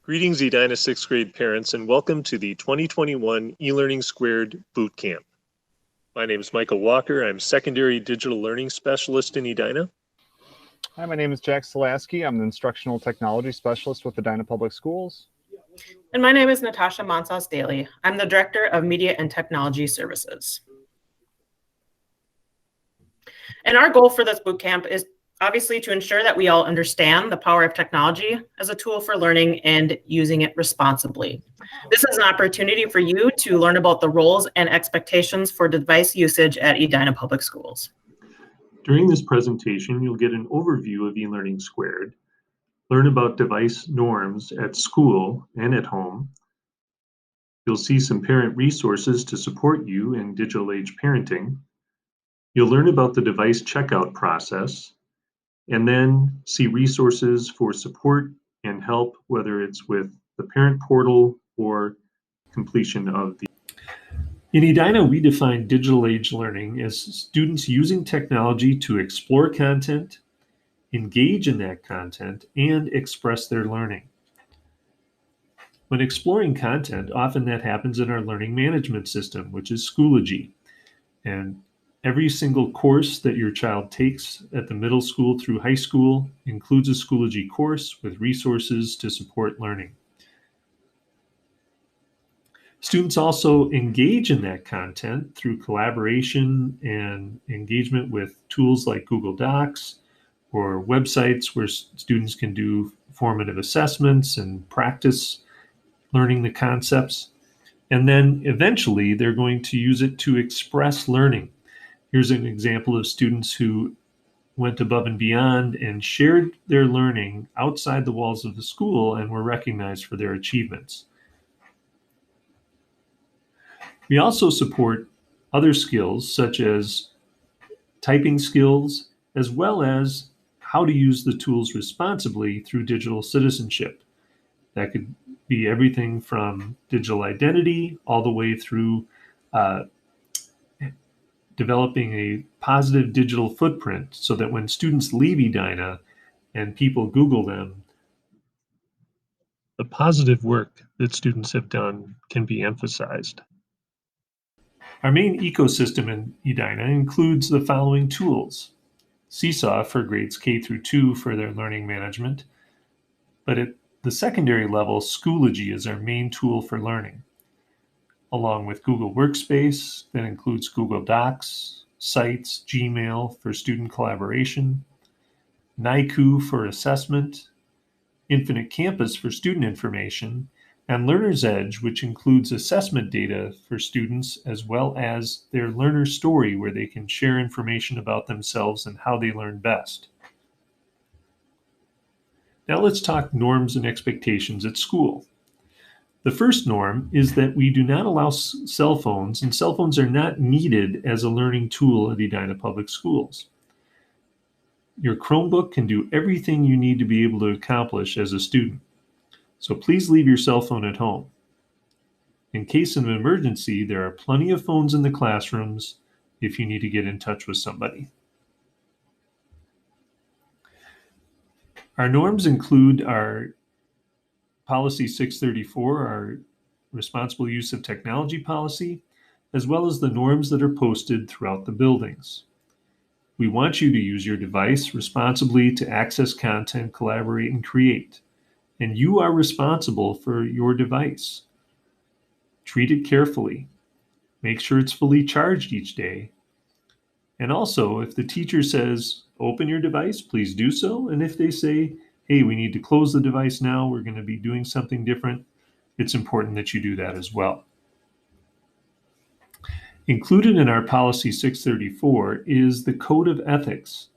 Greetings, Edina 6th grade parents, and welcome to the 2021 eLearning Squared Boot Camp. My name is Michael Walker. I'm Secondary Digital Learning Specialist in Edina. Hi, my name is Jack Solaski. I'm the Instructional Technology Specialist with Edina Public Schools. And my name is Natasha Monsas-Daly. I'm the Director of Media and Technology Services. And our goal for this boot camp is obviously to ensure that we all understand the power of technology as a tool for learning and using it responsibly. This is an opportunity for you to learn about the roles and expectations for device usage at Edina Public Schools. During this presentation, you'll get an overview of eLearning Squared, learn about device norms at school and at home. You'll see some parent resources to support you in digital age parenting. You'll learn about the device checkout process, and then see resources for support and help, whether it's with the parent portal or completion of the. In Edina, we define digital age learning as students using technology to explore content, engage in that content, and express their learning. When exploring content, often that happens in our learning management system, which is Schoology. And every single course that your child takes at the middle school through high school includes a Schoology course with resources to support learning. Students also engage in that content through collaboration and engagement with tools like Google Docs or websites where students can do formative assessments and practice learning the concepts. And then eventually they're going to use it to express learning. Here's an example of students who went above and beyond and shared their learning outside the walls of the school and were recognized for their achievements. We also support other skills such as typing skills, as well as how to use the tools responsibly through digital citizenship. That could be everything from digital identity all the way through developing a positive digital footprint so that when students leave Edina and people Google them, the positive work that students have done can be emphasized. Our main ecosystem in Edina includes the following tools: Seesaw for grades K through 2 for their learning management, but at the secondary level, Schoology is our main tool for learning, along with Google Workspace that includes Google Docs, Sites, Gmail for student collaboration, NICU for assessment, Infinite Campus for student information, and Learner's Edge, which includes assessment data for students, as well as their learner story, where they can share information about themselves and how they learn best. Now let's talk norms and expectations at school. The first norm is that we do not allow cell phones, and cell phones are not needed as a learning tool at Edina Public Schools. Your Chromebook can do everything you need to be able to accomplish as a student. So please leave your cell phone at home. In case of an emergency, there are plenty of phones in the classrooms if you need to get in touch with somebody. Our norms include our Policy 634, our responsible use of technology policy, as well as the norms that are posted throughout the buildings. We want you to use your device responsibly to access content, collaborate, and create. And you are responsible for your device. Treat it carefully. Make sure it's fully charged each day. And also, if the teacher says, open your device, please do so. And if they say, hey, we need to close the device now, we're going to be doing something different, it's important that you do that as well. Included in our Policy 634 is the Code of Ethics,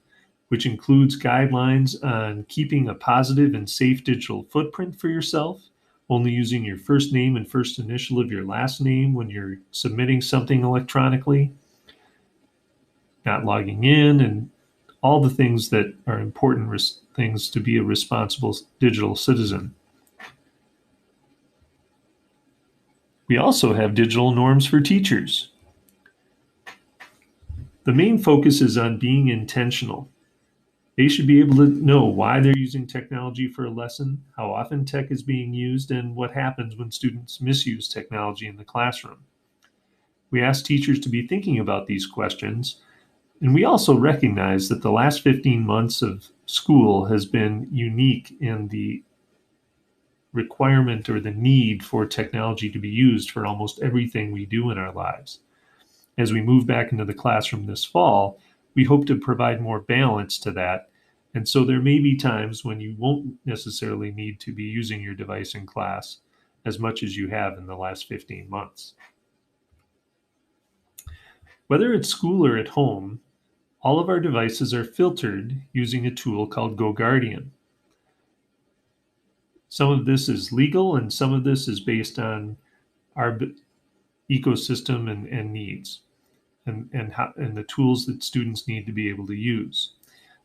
which includes guidelines on keeping a positive and safe digital footprint for yourself, only using your first name and first initial of your last name when you're submitting something electronically, not logging in, and all the things that are important things to be a responsible digital citizen. We also have digital norms for teachers. The main focus is on being intentional. They should be able to know why they're using technology for a lesson, how often tech is being used, and what happens when students misuse technology in the classroom. We ask teachers to be thinking about these questions, and we also recognize that the last 15 months of school has been unique in the requirement or the need for technology to be used for almost everything we do in our lives. As we move back into the classroom this fall, we hope to provide more balance to that. And so there may be times when you won't necessarily need to be using your device in class as much as you have in the last 15 months. Whether at school or at home, all of our devices are filtered using a tool called GoGuardian. Some of this is legal and some of this is based on our ecosystem and needs and the tools that students need to be able to use.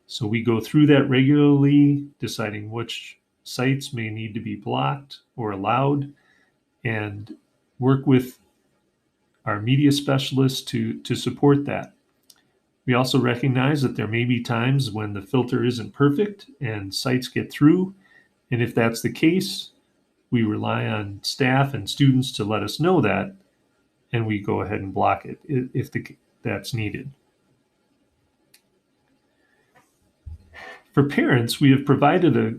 So we go through that regularly, deciding which sites may need to be blocked or allowed, and work with our media specialists to support that. We also recognize that there may be times when the filter isn't perfect and sites get through. And if that's the case, we rely on staff and students to let us know that, and we go ahead and block it if that's needed. For parents, we have provided a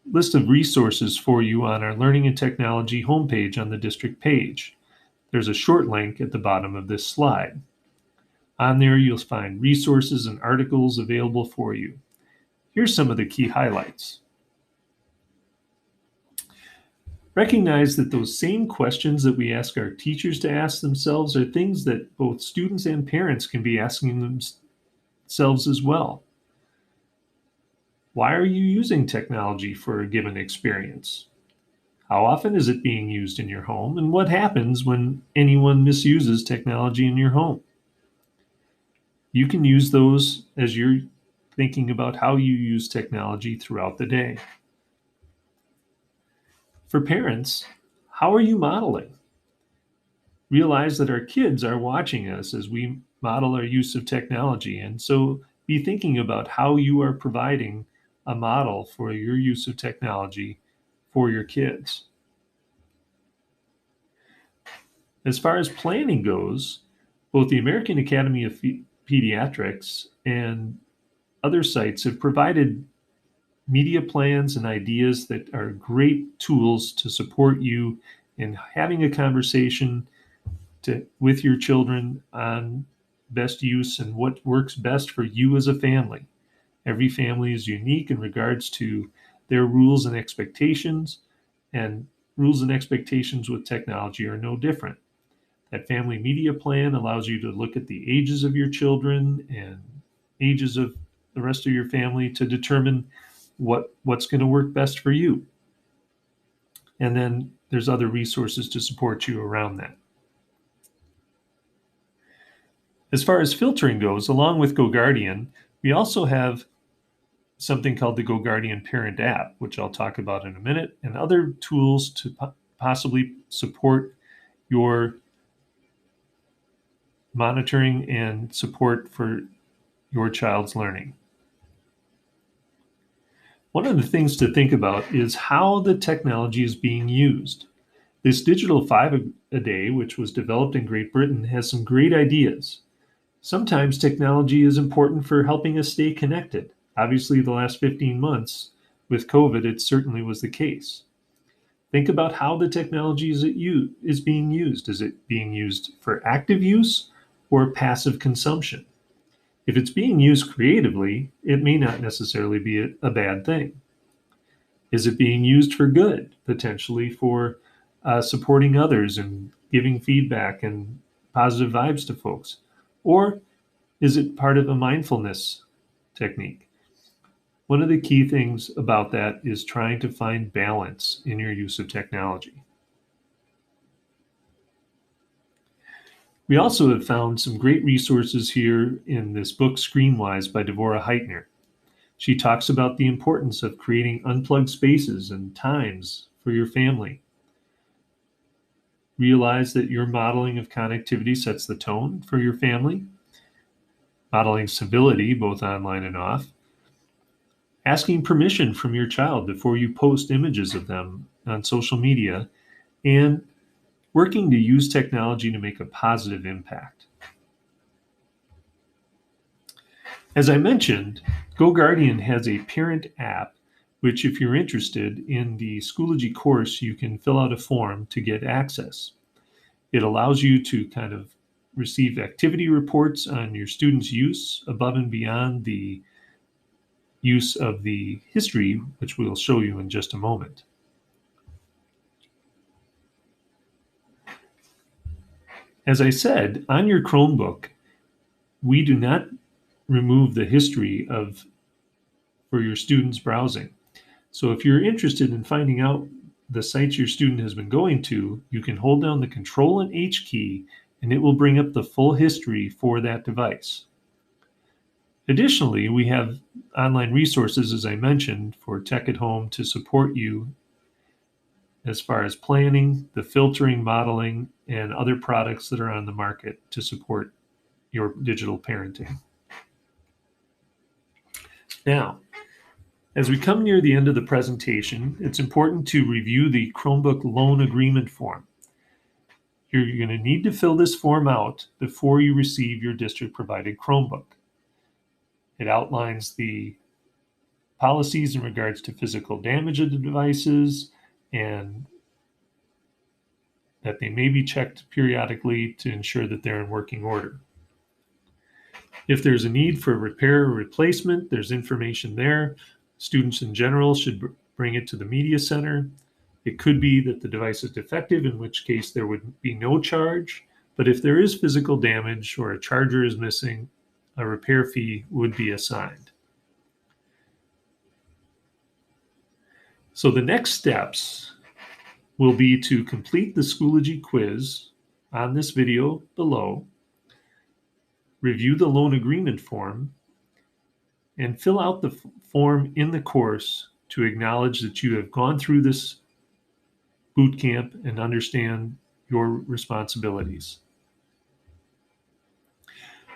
list of resources for you on our Learning and Technology homepage on the district page. There's a short link at the bottom of this slide. On there, you'll find resources and articles available for you. Here's some of the key highlights. Recognize that those same questions that we ask our teachers to ask themselves are things that both students and parents can be asking themselves as well. Why are you using technology for a given experience? How often is it being used in your home? And what happens when anyone misuses technology in your home? You can use those as you're thinking about how you use technology throughout the day. For parents, how are you modeling? Realize that our kids are watching us as we model our use of technology, and so be thinking about how you are providing a model for your use of technology for your kids. As far as planning goes, both the American Academy of Pediatrics and other sites have provided media plans and ideas that are great tools to support you in having a conversation with your children on best use and what works best for you as a family. Every family is unique in regards to their rules and expectations, and rules and expectations with technology are no different. That family media plan allows you to look at the ages of your children and ages of the rest of your family to determine what's going to work best for you. And then there's other resources to support you around that. As far as filtering goes, along with GoGuardian, we also have something called the GoGuardian Parent app, which I'll talk about in a minute, and other tools to possibly support your monitoring and support for your child's learning. One of the things to think about is how the technology is being used. This Digital 5 a Day, which was developed in Great Britain, has some great ideas. Sometimes technology is important for helping us stay connected. Obviously, the last 15 months with COVID, it certainly was the case. Think about how the technology is being used. Is it being used for active use or passive consumption? If it's being used creatively, it may not necessarily be a bad thing. Is it being used for good, potentially for supporting others and giving feedback and positive vibes to folks? Or is it part of a mindfulness technique? One of the key things about that is trying to find balance in your use of technology. We also have found some great resources here in this book, Screenwise by Devorah Heitner. She talks about the importance of creating unplugged spaces and times for your family. Realize that your modeling of connectivity sets the tone for your family, modeling civility, both online and off, asking permission from your child before you post images of them on social media, and working to use technology to make a positive impact. As I mentioned, GoGuardian has a parent app, which if you're interested in the Schoology course, you can fill out a form to get access. It allows you to kind of receive activity reports on your students' use above and beyond the use of the history, which we'll show you in just a moment. As I said, on your Chromebook, we do not remove the history for your students' browsing. So if you're interested in finding out the sites your student has been going to, you can hold down the Control and H key, and it will bring up the full history for that device. Additionally, we have online resources, as I mentioned, for Tech at Home to support you as far as planning, the filtering, modeling, and other products that are on the market to support your digital parenting. Now, as we come near the end of the presentation, it's important to review the Chromebook loan agreement form. You're going to need to fill this form out before you receive your district-provided Chromebook. It outlines the policies in regards to physical damage of the devices and that they may be checked periodically to ensure that they're in working order. If there's a need for repair or replacement, there's information there. Students in general should bring it to the media center. It could be that the device is defective, in which case there would be no charge. But if there is physical damage or a charger is missing, a repair fee would be assigned. So the next steps will be to complete the Schoology quiz on this video below, review the loan agreement form, and fill out the form in the course to acknowledge that you have gone through this boot camp and understand your responsibilities.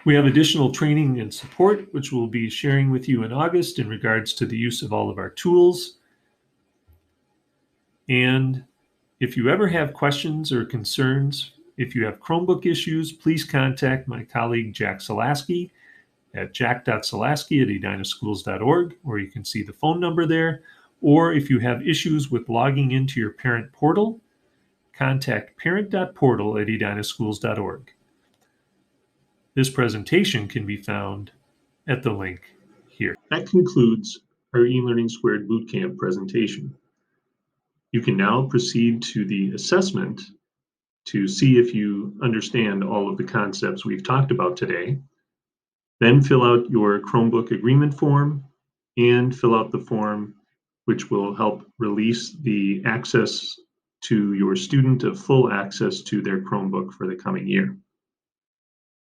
We have additional training and support, which we'll be sharing with you in August in regards to the use of all of our tools. And if you ever have questions or concerns, if you have Chromebook issues, please contact my colleague Jack Salaski at jack.salaski@edinaschools.org, or you can see the phone number there. Or if you have issues with logging into your parent portal, contact parent.portal@edinaschools.org. This presentation can be found at the link here. That concludes our eLearning Squared Bootcamp presentation. You can now proceed to the assessment to see if you understand all of the concepts we've talked about today. Then fill out your Chromebook agreement form and fill out the form which will help release the access to your student of full access to their Chromebook for the coming year.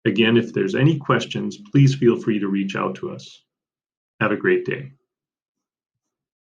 Again, if there's any questions, please feel free to reach out to us. Have a great day.